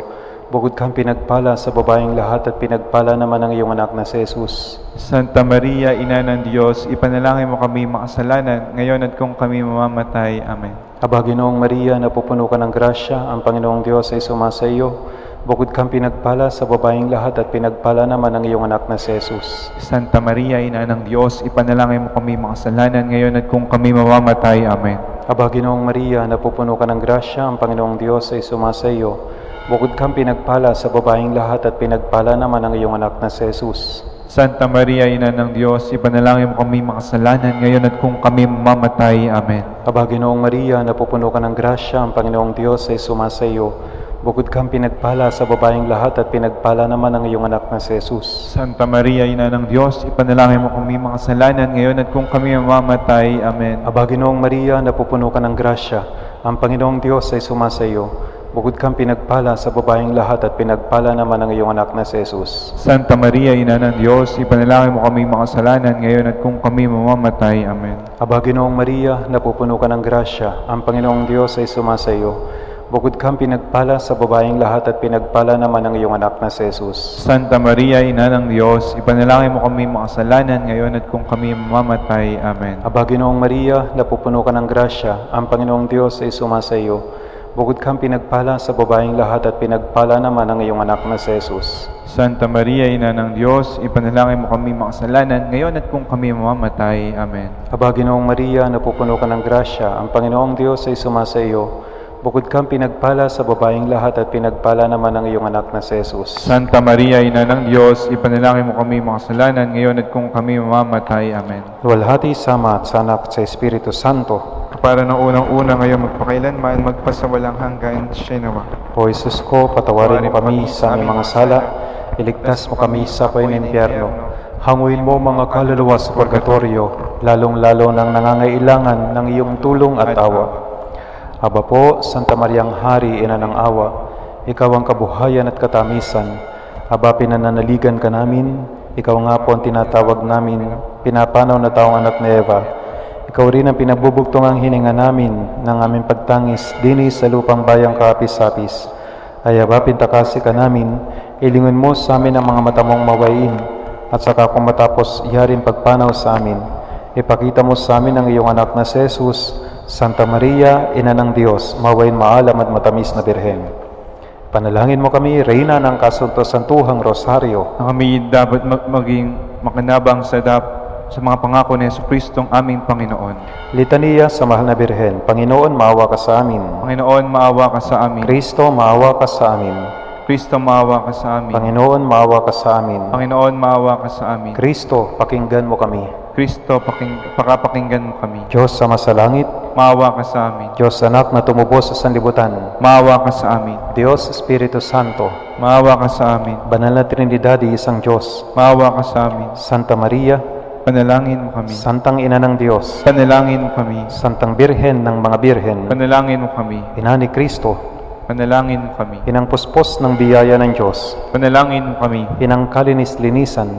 [SPEAKER 4] Bukod kang pinagpala sa babaeng lahat at pinagpala naman ang iyong anak na si Jesus.
[SPEAKER 5] Santa Maria, Ina ng Diyos, ipanalangin mo kami makasalanan, ngayon at kung kami mamamatay. Amen.
[SPEAKER 4] Aba, Ginoong Maria, napupuno ka ng grasya, ang Panginoong Diyos ay sumasa iyo. Bukod kang pinagpala sa babaeng lahat at pinagpala naman ang iyong anak na si Jesus.
[SPEAKER 5] Santa Maria, Ina ng Diyos, ipanalangin mo kami makasalanan, ngayon at kung kami mamamatay. Amen.
[SPEAKER 4] Aba, Ginoong Maria, napupuno ka ng grasya, ang Panginoong Diyos ay sumasa iyo. Bukod kang pinagpala sa babaeng lahat at pinagpala naman ang iyong anak na si Jesus.
[SPEAKER 5] Santa Maria, Ina ng Diyos, ipanalangin mo kami makasalanan, ngayon at kung kami mamamatay. Amen.
[SPEAKER 4] Aba, Ginoong Maria, napupuno ka ng grasya, ang Panginoong Diyos ay sumasa iyo. Bukod kang pinagpala sa babaeng lahat at pinagpala naman ang iyong anak na si Jesus.
[SPEAKER 5] Santa Maria, Ina ng Diyos, ipanalangin mo kami makasalanan, ngayon at kung kami mamamatay. Amen.
[SPEAKER 4] Aba, Ginoong Maria, napupuno ka ng grasya, ang Panginoong Diyos ay sumasa iyo. Bukod kang pinagpala sa babaeng lahat at pinagpala naman ang iyong anak na si Jesus.
[SPEAKER 5] Santa Maria, Ina ng Diyos, ipanalangin mo kami makasalanan, ngayon at kung kami mamamatay. Amen.
[SPEAKER 4] Aba, Ginoong Maria, napupuno ka ng grasya, ang Panginoong Diyos ay sumasa iyo. Bukod kang pinagpala sa babaeng lahat at pinagpala naman ang iyong anak na si Jesus.
[SPEAKER 5] Santa Maria, Ina ng Diyos, ipanalangin mo kami makasalanan, ngayon at kung kami mamamatay. Amen.
[SPEAKER 4] Aba, Ginoong Maria, napupuno ka ng grasya, ang Panginoong Diyos ay sumasa iyo. Bukod kang pinagpala sa babaeng lahat at pinagpala naman ang iyong anak na si Jesus.
[SPEAKER 5] Santa Maria, Ina ng Diyos, ipanalangin mo kami makasalanan, ngayon at kung kami mamamatay. Amen.
[SPEAKER 4] Aba, Ginoong Maria, napupuno ka ng grasya, ang Panginoong Diyos ay sumasa iyo. Bukod kang pinagpala sa babaeng lahat at pinagpala naman ang iyong anak na si Jesus.
[SPEAKER 5] Santa Maria, Ina ng Diyos, ipanalangin mo kami makasalanan, ngayon at kung kami mamamatay. Amen.
[SPEAKER 4] Luwalhati sama at sa Anak at sa Espiritu Santo.
[SPEAKER 5] Para ng unang-una ngayon magpakailanman, magpasawalang hanggan, siya nawa.
[SPEAKER 4] O Jesus ko, patawarin mo kami sa aming mga sala, iligtas mo kami sa apoy ng impyerno. Hanguin mo mga kaluluwa sa purgatorio, lalong-lalo nang nangangailangan ng iyong tulong at awa. Aba po, Santa Mariang Hari, Ina ng Awa, ikaw ang kabuhayan at katamisan. Aba, pinananaligan ka namin, ikaw nga po ang tinatawag namin, pinapanaw na taong anak ni Eva. Ikaw rin ang pinagbubugtong ang hininga namin ng aming pagtangis dinis sa lupang bayang kaapis-apis. Ay aba, pintakasi ka namin, ilingon mo sa amin ang mga mata mong mawain, at saka kung matapos iharin pagpanaw sa amin, ipakita mo sa amin ang iyong anak na si Jesus. Santa Maria, Ina ng Diyos, mawain maalam at matamis na Birhen. Panalangin mo kami, Reyna ng Kasunto-Santuhang Rosaryo,
[SPEAKER 5] Na kami dapat maging makinabang sa mga pangako ni Jesucristo ang aming Panginoon.
[SPEAKER 4] Litania sa Mahal na Birhen. Panginoon, maawa ka sa amin.
[SPEAKER 5] Panginoon, maawa ka sa amin.
[SPEAKER 4] Kristo, maawa ka sa amin.
[SPEAKER 5] Kristo, maawa ka sa amin.
[SPEAKER 4] Panginoon, maawa ka sa amin.
[SPEAKER 5] Panginoon, maawa ka sa amin.
[SPEAKER 4] Kristo, pakinggan mo kami.
[SPEAKER 5] Kristo, pakapakinggan mo kami.
[SPEAKER 4] Diyos sa masalangit,
[SPEAKER 5] Maawa ka sa amin.
[SPEAKER 4] Diyos anak na tumubos sa sanlibutan,
[SPEAKER 5] Maawa ka sa amin.
[SPEAKER 4] Diyos Espiritu Santo,
[SPEAKER 5] Maawa ka sa amin.
[SPEAKER 4] Banal na Trinidad, isang Diyos,
[SPEAKER 5] Maawa ka sa amin.
[SPEAKER 4] Santa Maria,
[SPEAKER 5] Panalangin mo kami.
[SPEAKER 4] Santang Ina ng Diyos,
[SPEAKER 5] Panalangin mo kami.
[SPEAKER 4] Santang Birhen ng mga Birhen,
[SPEAKER 5] Panalangin mo kami.
[SPEAKER 4] Ina ni Kristo,
[SPEAKER 5] Panalangin mo kami.
[SPEAKER 4] Inang puspos ng biyaya ng Diyos,
[SPEAKER 5] Panalangin mo kami.
[SPEAKER 4] Inang kalinis-linisan,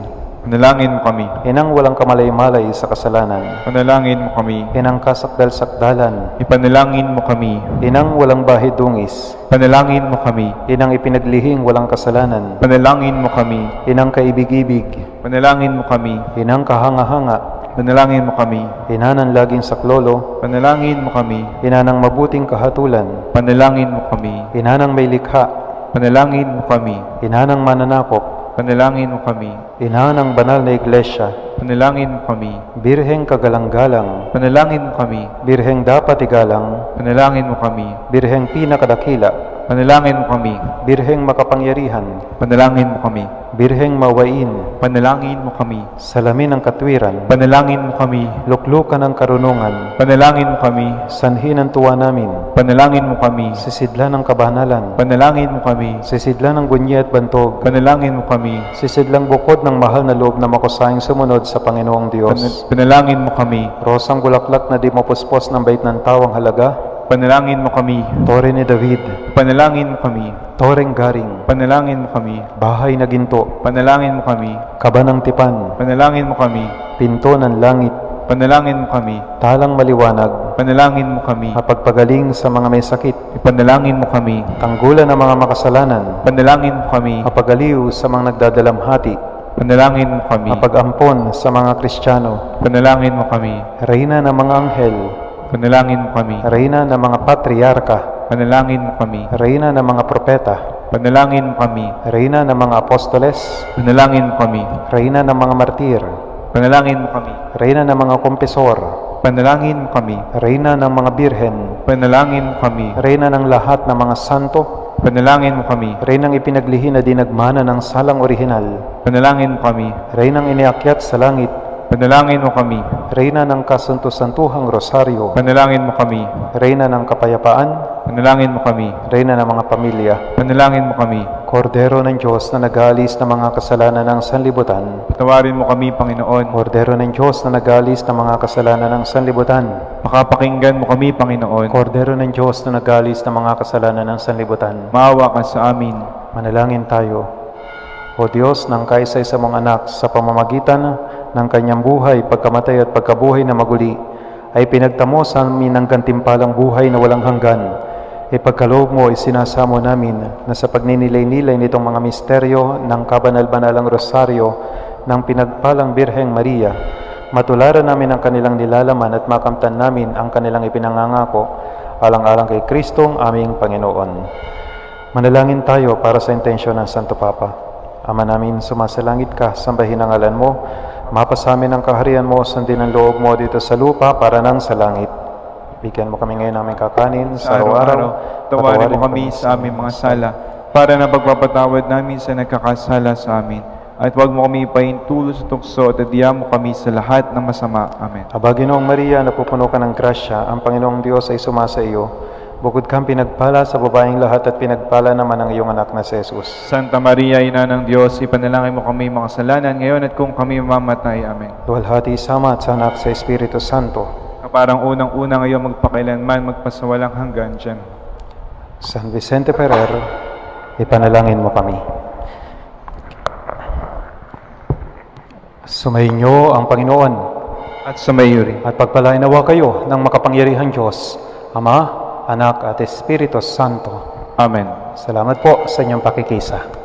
[SPEAKER 5] Panalangin mo kami.
[SPEAKER 4] Inang walang kamalay-malay sa kasalanan,
[SPEAKER 5] Panalangin mo kami.
[SPEAKER 4] Inang kasakdal-sakdalan,
[SPEAKER 5] Ipanalangin mo kami.
[SPEAKER 4] Inang walang bahid-dungis,
[SPEAKER 5] Panalangin mo kami.
[SPEAKER 4] Inang ipinaglihing walang kasalanan,
[SPEAKER 5] Panalangin mo kami.
[SPEAKER 4] Inang kaibig-ibig,
[SPEAKER 5] Panalangin mo kami.
[SPEAKER 4] Inang kahanga-hanga,
[SPEAKER 5] Panalangin mo kami.
[SPEAKER 4] Ina ng laging saklolo,
[SPEAKER 5] Panalangin mo kami.
[SPEAKER 4] Ina ng mabuting kahatulan,
[SPEAKER 5] Panalangin mo kami.
[SPEAKER 4] Ina ng may likha,
[SPEAKER 5] Panalangin mo kami.
[SPEAKER 4] Ina ng mananakop,
[SPEAKER 5] Panalangin mo kami.
[SPEAKER 4] Ina ng banal na iglesia,
[SPEAKER 5] Panalangin mo kami.
[SPEAKER 4] Birheng kagalang-galang,
[SPEAKER 5] Panalangin mo kami.
[SPEAKER 4] Birheng dapat igalang,
[SPEAKER 5] Panalangin mo kami.
[SPEAKER 4] Birheng pinakadakila,
[SPEAKER 5] Panalangin mo kami.
[SPEAKER 4] Birheng makapangyarihan,
[SPEAKER 5] Panalangin mo kami.
[SPEAKER 4] Birheng mawain,
[SPEAKER 5] Panalangin mo kami.
[SPEAKER 4] salamin ng katwiran,
[SPEAKER 5] Panalangin mo kami.
[SPEAKER 4] luklukan ng karunungan,
[SPEAKER 5] Panalangin mo kami.
[SPEAKER 4] sanhi ng tuwa namin,
[SPEAKER 5] Panalangin mo kami.
[SPEAKER 4] sisidla ng kabanalan,
[SPEAKER 5] Panalangin mo kami.
[SPEAKER 4] sisidla ng bunyi at bantog,
[SPEAKER 5] Panalangin mo kami.
[SPEAKER 4] sisidlang bukod ng mahal na loob na makusayang sumunod sa Panginoong Diyos.
[SPEAKER 5] Panalangin mo kami.
[SPEAKER 4] Rosang bulaklak na di mapuspos ng bait ng tawang halaga,
[SPEAKER 5] Panalangin mo kami.
[SPEAKER 4] Tore ni David,
[SPEAKER 5] Panalangin mo kami.
[SPEAKER 4] Toreng Garing,
[SPEAKER 5] Panalangin mo kami.
[SPEAKER 4] Bahay na Ginto,
[SPEAKER 5] Panalangin mo kami.
[SPEAKER 4] Kaba ng Tipan,
[SPEAKER 5] Panalangin mo kami.
[SPEAKER 4] Pinto ng Langit,
[SPEAKER 5] Panalangin mo kami.
[SPEAKER 4] Talang Maliwanag,
[SPEAKER 5] Panalangin mo kami.
[SPEAKER 4] Mapagpagaling sa mga may sakit,
[SPEAKER 5] Ipanalangin mo kami.
[SPEAKER 4] Tanggulan ng mga makasalanan,
[SPEAKER 5] Panalangin mo kami.
[SPEAKER 4] Mapagaliw sa mga nagdadalamhati,
[SPEAKER 5] Panalangin mo kami.
[SPEAKER 4] Mapag-ampon sa mga Kristiyano,
[SPEAKER 5] Panalangin mo kami.
[SPEAKER 4] Reyna ng mga Anghel,
[SPEAKER 5] Panalangin mo kami.
[SPEAKER 4] Reyna ng mga Patriarka,
[SPEAKER 5] Panalangin mo kami.
[SPEAKER 4] Reyna ng mga Propeta,
[SPEAKER 5] Panalangin mo kami.
[SPEAKER 4] Reyna ng mga Apostoles,
[SPEAKER 5] Panalangin mo kami.
[SPEAKER 4] Reyna ng mga Martir,
[SPEAKER 5] Panalangin mo kami.
[SPEAKER 4] Reyna ng mga Kompesor,
[SPEAKER 5] Panalangin mo kami.
[SPEAKER 4] Reyna ng mga Birhen,
[SPEAKER 5] Panalangin mo kami.
[SPEAKER 4] Reyna ng lahat ng mga santo,
[SPEAKER 5] Panalangin mo kami.
[SPEAKER 4] Reynang ipinaglihi na dinagmana ng salang orihinal,
[SPEAKER 5] Panalangin mo kami.
[SPEAKER 4] Reynang iniakyat sa langit,
[SPEAKER 5] Panalangin mo kami.
[SPEAKER 4] Reyna ng kasunto-santuhang rosaryo,
[SPEAKER 5] Panalangin mo kami.
[SPEAKER 4] Reyna ng kapayapaan,
[SPEAKER 5] Panalangin mo kami.
[SPEAKER 4] Reyna ng mga pamilya,
[SPEAKER 5] Panalangin mo kami.
[SPEAKER 4] Kordero ng Diyos na nag-aalis ng mga kasalanan ng sanlibutan,
[SPEAKER 5] Patawarin mo kami, Panginoon.
[SPEAKER 4] Kordero ng Diyos na nag-aalis ng mga kasalanan ng sanlibutan,
[SPEAKER 5] Makapakinggan mo kami, Panginoon.
[SPEAKER 4] Kordero ng Diyos na nag-aalis ng mga kasalanan ng sanlibutan.
[SPEAKER 5] Maawa ka sa amin.
[SPEAKER 4] Manalangin tayo. O Diyos ng kaisa-isa mong anak, sa pamamagitan ng kanyang buhay, pagkamatay at pagkabuhay na maguli, ay pinagtamo sa amin ng gantimpalang buhay na walang hanggan. Ipagkaloob mo, isinasamo namin na sa pagninilay-nilay nitong mga misteryo ng kabanal-banalang rosaryo ng pinagpalang Birheng Maria, matularan namin ang kanilang nilalaman at makamtan namin ang kanilang ipinangangako, alang-alang kay Kristong aming Panginoon. Manalangin tayo para sa intensyon ng Santo Papa. Ama namin, sumasalangit ka, sambahin ang ngalan mo, mapasamin ang kaharian mo, sundin ang loob mo dito sa lupa para nang sa langit. Bigyan mo kami ngayon naming kakanin sa araw-araw.
[SPEAKER 5] Tawarin mo kami sa aming mga sala, para na pagpapatawad namin sa nagkakasala sa amin. At huwag mo kami ipahintulo sa tukso at adya mo kami sa lahat ng masama. Amen.
[SPEAKER 4] Aba, Ginoong Maria, napupuno ka ng grasya, ang Panginoong Diyos ay sumasa iyo. Bukod kang pinagpala sa babaeng lahat at pinagpala naman ang iyong anak na si Jesus.
[SPEAKER 5] Santa Maria, Ina ng Diyos, ipanalangin mo kami mga kasalanan ngayon at kung kami mamamatay. Amen.
[SPEAKER 4] Luwalhati sa Ama at sa Anak sa Espiritu Santo.
[SPEAKER 5] Kaparang unang-una ngayon magpakailanman, magpasawalang hanggan dyan.
[SPEAKER 4] San Vicente Ferrer, ipanalangin mo kami. Sumainyo ang Panginoon
[SPEAKER 5] At sa mayo rin.
[SPEAKER 4] at pagpalain nawa kayo ng makapangyarihang Diyos, Ama, Anak at Espiritu Santo.
[SPEAKER 5] Amen.
[SPEAKER 4] Salamat po sa inyong pakikisa.